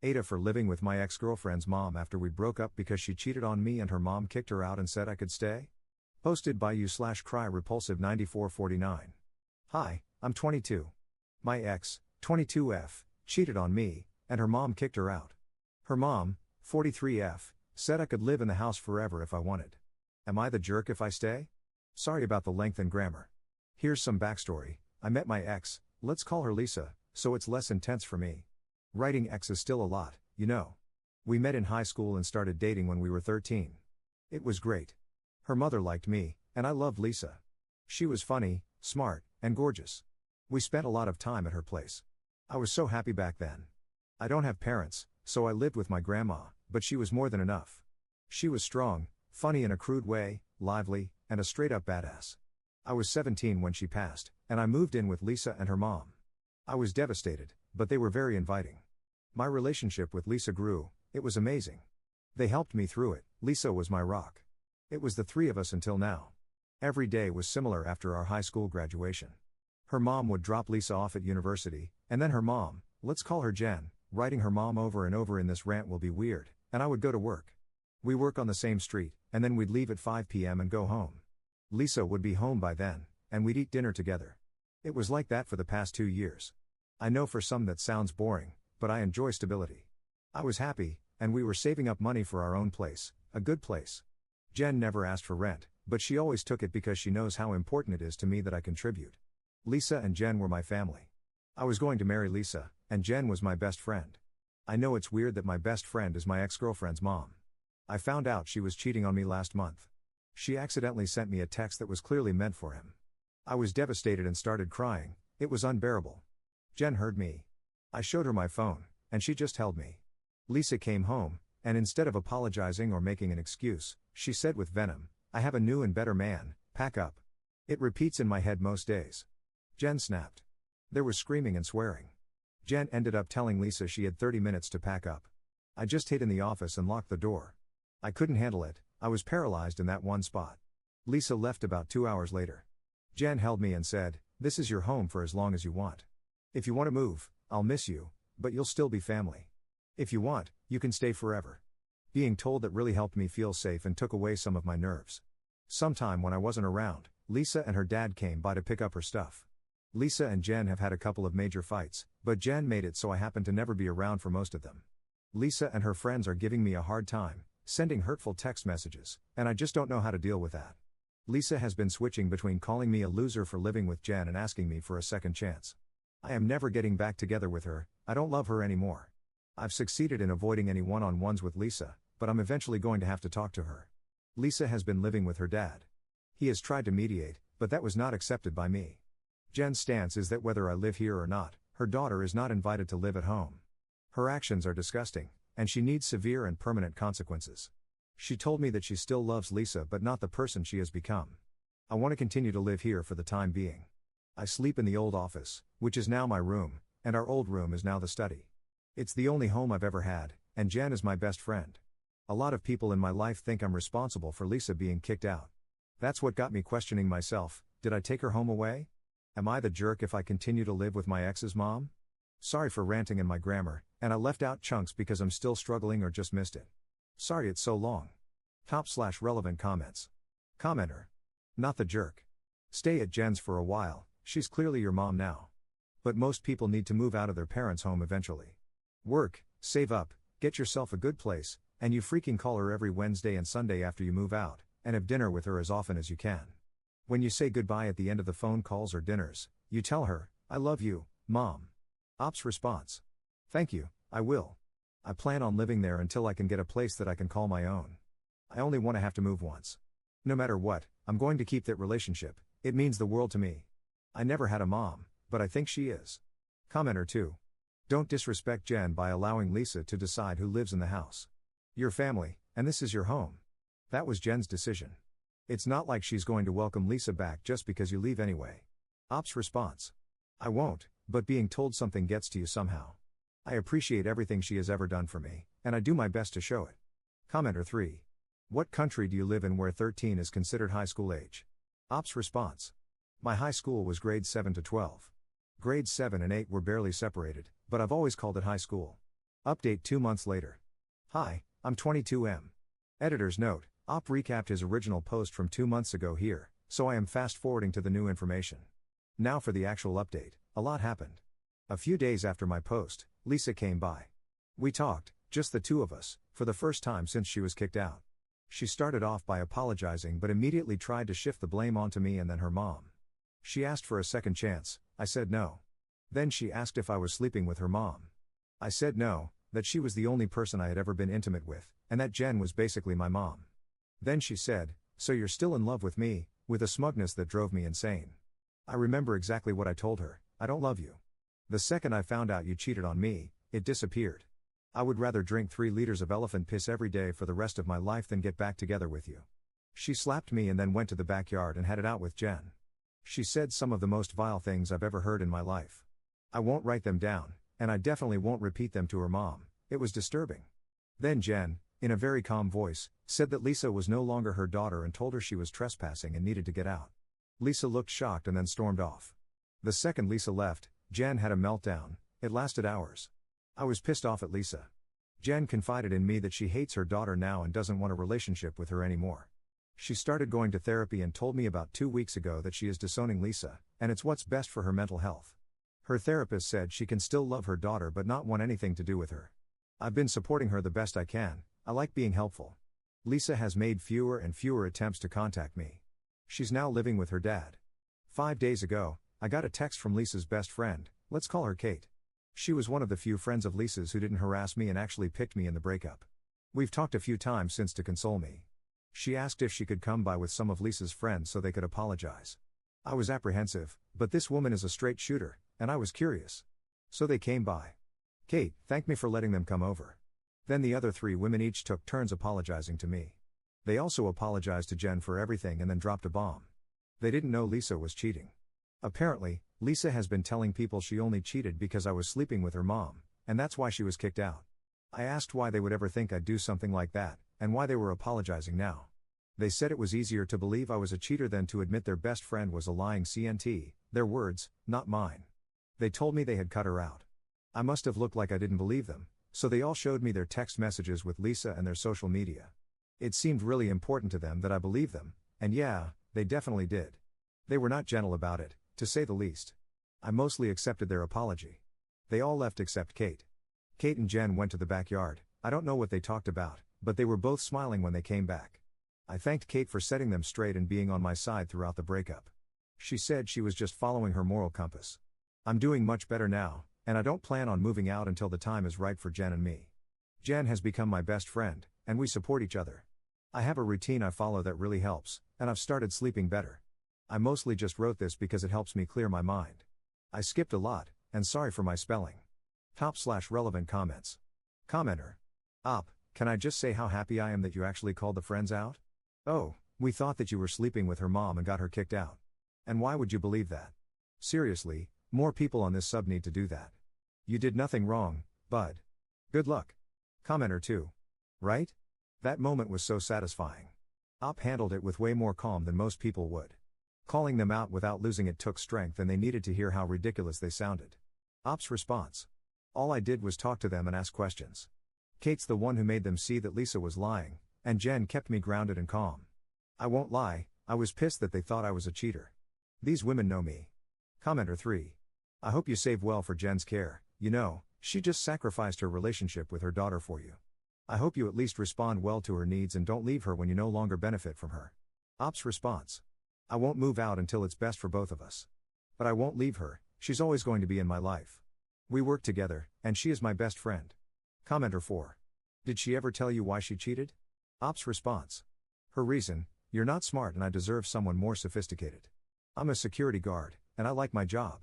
AITAH for living with my ex-girlfriend's mom after we broke up because she cheated on me and her mom kicked her out and said I could stay? Posted by you/cry repulsive 9449. Hi, I'm 22. My ex, 22F, cheated on me, and her mom kicked her out. Her mom, 43F, said I could live in the house forever if I wanted. Am I the jerk if I stay? Sorry about the length and grammar. Here's some backstory. I met my ex, let's call her Lisa, so it's less intense for me. Writing ex is still a lot, you know. We met in high school and started dating when we were 13. It was great. Her mother liked me, and I loved Lisa. She was funny, smart, and gorgeous. We spent a lot of time at her place. I was so happy back then. I don't have parents, so I lived with my grandma, but she was more than enough. She was strong, funny in a crude way, lively, and a straight-up badass. I was 17 when she passed, and I moved in with Lisa and her mom. I was devastated, but they were very inviting. My relationship with Lisa grew, it was amazing. They helped me through it, Lisa was my rock. It was the three of us until now. Every day was similar after our high school graduation. Her mom would drop Lisa off at university, and then her mom, let's call her Jen, writing her mom over and over in this rant will be weird, and I would go to work. We work on the same street, and then we'd leave at 5 p.m. and go home. Lisa would be home by then, and we'd eat dinner together. It was like that for the past 2 years. I know for some that sounds boring, but I enjoy stability. I was happy, and we were saving up money for our own place, a good place. Jen never asked for rent, but she always took it because she knows how important it is to me that I contribute. Lisa and Jen were my family. I was going to marry Lisa, and Jen was my best friend. I know it's weird that my best friend is my ex-girlfriend's mom. I found out she was cheating on me last month. She accidentally sent me a text that was clearly meant for him. I was devastated and started crying, it was unbearable. Jen heard me. I showed her my phone, and she just held me. Lisa came home, and instead of apologizing or making an excuse, she said with venom, I have a new and better man, pack up. It repeats in my head most days. Jen snapped. There was screaming and swearing. Jen ended up telling Lisa she had 30 minutes to pack up. I just hid in the office and locked the door. I couldn't handle it, I was paralyzed in that one spot. Lisa left about 2 hours later. Jen held me and said, this is your home for as long as you want. If you want to move, I'll miss you, but you'll still be family. If you want, you can stay forever. Being told that really helped me feel safe and took away some of my nerves. Sometime when I wasn't around, Lisa and her dad came by to pick up her stuff. Lisa and Jen have had a couple of major fights, but Jen made it so I happen to never be around for most of them. Lisa and her friends are giving me a hard time, sending hurtful text messages, and I just don't know how to deal with that. Lisa has been switching between calling me a loser for living with Jen and asking me for a second chance. I am never getting back together with her, I don't love her anymore. I've succeeded in avoiding any one-on-ones with Lisa, but I'm eventually going to have to talk to her. Lisa has been living with her dad. He has tried to mediate, but that was not accepted by me. Jen's stance is that whether I live here or not, her daughter is not invited to live at home. Her actions are disgusting, and she needs severe and permanent consequences. She told me that she still loves Lisa but not the person she has become. I want to continue to live here for the time being. I sleep in the old office, which is now my room, and our old room is now the study. It's the only home I've ever had, and Jen is my best friend. A lot of people in my life think I'm responsible for Lisa being kicked out. That's what got me questioning myself, did I take her home away? Am I the jerk if I continue to live with my ex's mom? Sorry for ranting in my grammar, and I left out chunks because I'm still struggling or just missed it. Sorry it's so long. Top/relevant comments. Commenter. Not the jerk. Stay at Jen's for a while, she's clearly your mom now. But most people need to move out of their parents' home eventually. Work, save up, get yourself a good place, and you freaking call her every Wednesday and Sunday after you move out, and have dinner with her as often as you can. When you say goodbye at the end of the phone calls or dinners, you tell her, I love you, Mom. Ops response. Thank you, I will. I plan on living there until I can get a place that I can call my own. I only want to have to move once. No matter what, I'm going to keep that relationship, it means the world to me. I never had a mom, but I think she is. Commenter 2. Don't disrespect Jen by allowing Lisa to decide who lives in the house. Your family, and this is your home. That was Jen's decision. It's not like she's going to welcome Lisa back just because you leave anyway. Ops response. I won't, but being told something gets to you somehow. I appreciate everything she has ever done for me, and I do my best to show it. Commenter 3. What country do you live in where 13 is considered high school age? Ops response. My high school was grades 7 to 12. Grades 7 and 8 were barely separated, but I've always called it high school. Update 2 months later. Hi, I'm 22M. Editor's note, Op recapped his original post from 2 months ago here, so I am fast forwarding to the new information. Now for the actual update. A lot happened. A few days after my post, Lisa came by. We talked, just the two of us, for the first time since she was kicked out. She started off by apologizing but immediately tried to shift the blame onto me and then her mom. She asked for a second chance, I said no. Then she asked if I was sleeping with her mom. I said no, that she was the only person I had ever been intimate with, and that Jen was basically my mom. Then she said, "So you're still in love with me," with a smugness that drove me insane. I remember exactly what I told her, "I don't love you. The second I found out you cheated on me, it disappeared. I would rather drink 3 liters of elephant piss every day for the rest of my life than get back together with you." She slapped me and then went to the backyard and had it out with Jen. She said some of the most vile things I've ever heard in my life. I won't write them down, and I definitely won't repeat them to her mom. It was disturbing. Then Jen, in a very calm voice, said that Lisa was no longer her daughter and told her she was trespassing and needed to get out. Lisa looked shocked and then stormed off. The second Lisa left, Jen had a meltdown. It lasted hours. I was pissed off at Lisa. Jen confided in me that she hates her daughter now and doesn't want a relationship with her anymore. She started going to therapy and told me about 2 weeks ago that she is disowning Lisa, and it's what's best for her mental health. Her therapist said she can still love her daughter but not want anything to do with her. I've been supporting her the best I can. I like being helpful. Lisa has made fewer and fewer attempts to contact me. She's now living with her dad. 5 days ago, I got a text from Lisa's best friend, let's call her Kate. She was one of the few friends of Lisa's who didn't harass me and actually picked me in the breakup. We've talked a few times since to console me. She asked if she could come by with some of Lisa's friends so they could apologize. I was apprehensive, but this woman is a straight shooter, and I was curious. So they came by. Kate thanked me for letting them come over. Then the other 3 women each took turns apologizing to me. They also apologized to Jen for everything and then dropped a bomb. They didn't know Lisa was cheating. Apparently, Lisa has been telling people she only cheated because I was sleeping with her mom, and that's why she was kicked out. I asked why they would ever think I'd do something like that, and why they were apologizing now. They said it was easier to believe I was a cheater than to admit their best friend was a lying CNT, their words, not mine. They told me they had cut her out. I must have looked like I didn't believe them, so they all showed me their text messages with Lisa and their social media. It seemed really important to them that I believed them, and yeah, they definitely did. They were not gentle about it, to say the least. I mostly accepted their apology. They all left except Kate. Kate and Jen went to the backyard. I don't know what they talked about, but they were both smiling when they came back. I thanked Kate for setting them straight and being on my side throughout the breakup. She said she was just following her moral compass. I'm doing much better now, and I don't plan on moving out until the time is right for Jen and me. Jen has become my best friend, and we support each other. I have a routine I follow that really helps, and I've started sleeping better. I mostly just wrote this because it helps me clear my mind. I skipped a lot, and sorry for my spelling. Top/relevant comments. Commenter. Op, can I just say how happy I am that you actually called the friends out? Oh, we thought that you were sleeping with her mom and got her kicked out. And why would you believe that? Seriously, more people on this sub need to do that. You did nothing wrong, bud. Good luck. Commenter 2. Right? That moment was so satisfying. Op handled it with way more calm than most people would. Calling them out without losing it took strength and they needed to hear how ridiculous they sounded. Op's response. All I did was talk to them and ask questions. Kate's the one who made them see that Lisa was lying, and Jen kept me grounded and calm. I won't lie, I was pissed that they thought I was a cheater. These women know me. Commenter 3. I hope you save well for Jen's care, you know, she just sacrificed her relationship with her daughter for you. I hope you at least respond well to her needs and don't leave her when you no longer benefit from her. Op's response. I won't move out until it's best for both of us. But I won't leave her, she's always going to be in my life. We work together, and she is my best friend. Commenter 4. Did she ever tell you why she cheated? Op's response. Her reason, you're not smart and I deserve someone more sophisticated. I'm a security guard, and I like my job.